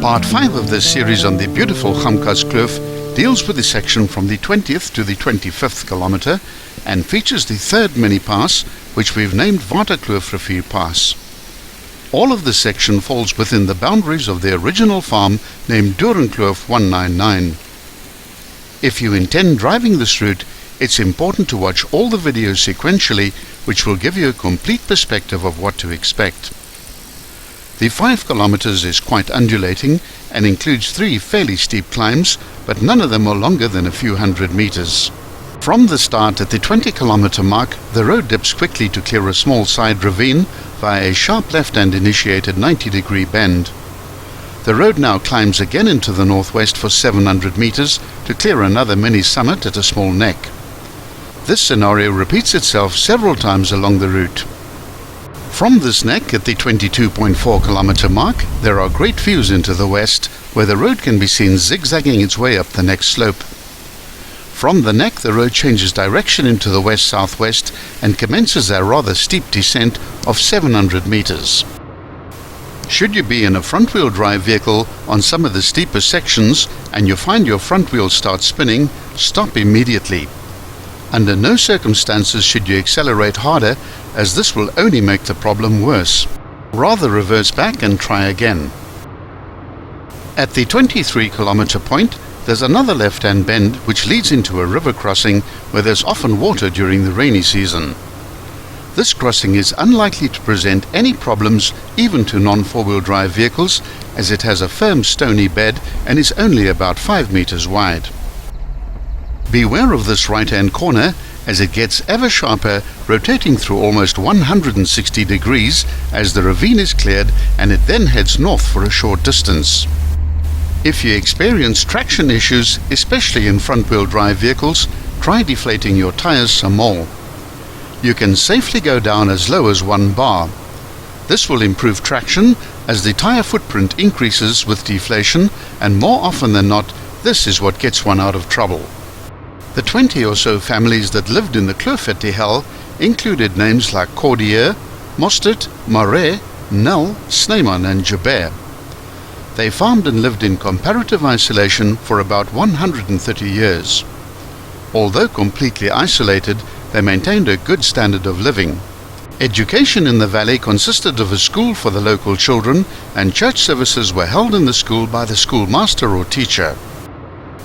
Part 5 of this series on the beautiful Gamkaskloof deals with the section from the 20th to the 25th kilometer and features the third mini-pass, which we've named Waterkloof Pass. All of this section falls within the boundaries of the original farm named Doornkloof 199. If you intend driving this route, it's important to watch all the videos sequentially, which will give you a complete perspective of what to expect. The 5 kilometers is quite undulating and includes 3 fairly steep climbs, but none of them are longer than a few hundred meters. From the start at the 20-kilometer mark, the road dips quickly to clear a small side ravine via a sharp left-hand initiated 90-degree bend. The road now climbs again into the northwest for 700 meters to clear another mini-summit at a small neck. This scenario repeats itself several times along the route. From this neck at the 22.4 kilometer mark, there are great views into the west, where the road can be seen zigzagging its way up the next slope. From the neck, the road changes direction into the west-southwest and commences a rather steep descent of 700 meters. Should you be in a front-wheel drive vehicle on some of the steeper sections and you find your front wheels start spinning, stop immediately. Under no circumstances should you accelerate harder, as this will only make the problem worse. Rather reverse back and try again. At the 23-kilometer point, there's another left-hand bend which leads into a river crossing where there's often water during the rainy season. This crossing is unlikely to present any problems even to non-four-wheel drive vehicles, as it has a firm stony bed and is only about 5 meters wide. Beware of this right-hand corner, as it gets ever sharper, rotating through almost 160 degrees as the ravine is cleared, and it then heads north for a short distance. If you experience traction issues, especially in front-wheel drive vehicles, try deflating your tires some more. You can safely go down as low as 1 bar. This will improve traction as the tire footprint increases with deflation, and more often than not, this is what gets one out of trouble. The 20 or so families that lived in the kloof at Die Hel included names like Cordier, Mostert, Marais, Nel, Snyman and Joubert. They farmed and lived in comparative isolation for about 130 years. Although completely isolated, they maintained a good standard of living. Education in the valley consisted of a school for the local children, and church services were held in the school by the schoolmaster or teacher.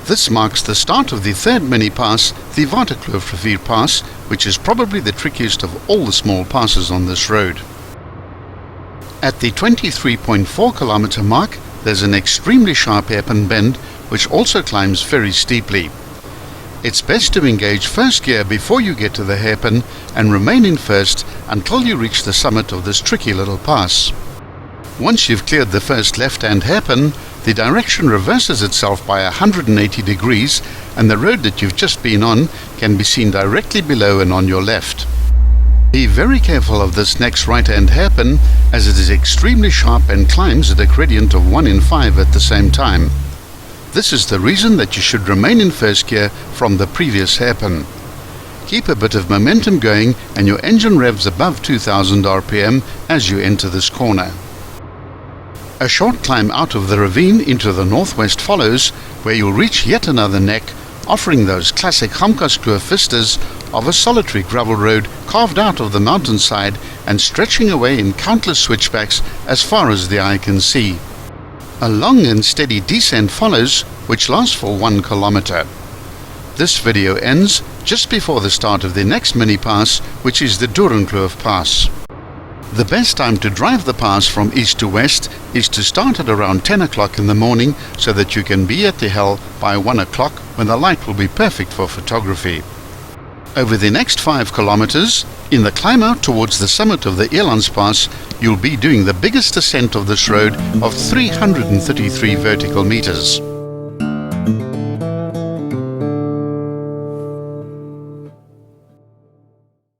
This marks the start of the third mini-pass, the Waterkloof Pass, which is probably the trickiest of all the small passes on this road. At the 23.4 kilometer mark, there's an extremely sharp hairpin bend, which also climbs very steeply. It's best to engage first gear before you get to the hairpin and remain in first until you reach the summit of this tricky little pass. Once you've cleared the first left-hand hairpin, the direction reverses itself by 180 degrees, and the road that you've just been on can be seen directly below and on your left. Be very careful of this next right-hand hairpin, as it is extremely sharp and climbs at a gradient of 1 in 5 at the same time. This is the reason that you should remain in first gear from the previous hairpin. Keep a bit of momentum going and your engine revs above 2000 RPM as you enter this corner. A short climb out of the ravine into the northwest follows, where you'll reach yet another neck, offering those classic Gamkaskloof vistas of a solitary gravel road carved out of the mountainside and stretching away in countless switchbacks as far as the eye can see. A long and steady descent follows, which lasts for 1 kilometer. This video ends just before the start of the next mini-pass, which is the Doornkloof Pass. The best time to drive the pass from east to west is to start at around 10 o'clock in the morning, so that you can be at Die Hel by 1 o'clock, when the light will be perfect for photography. Over the next 5 kilometers, in the climb out towards the summit of the Elandspass, you'll be doing the biggest ascent of this road of 333 vertical meters.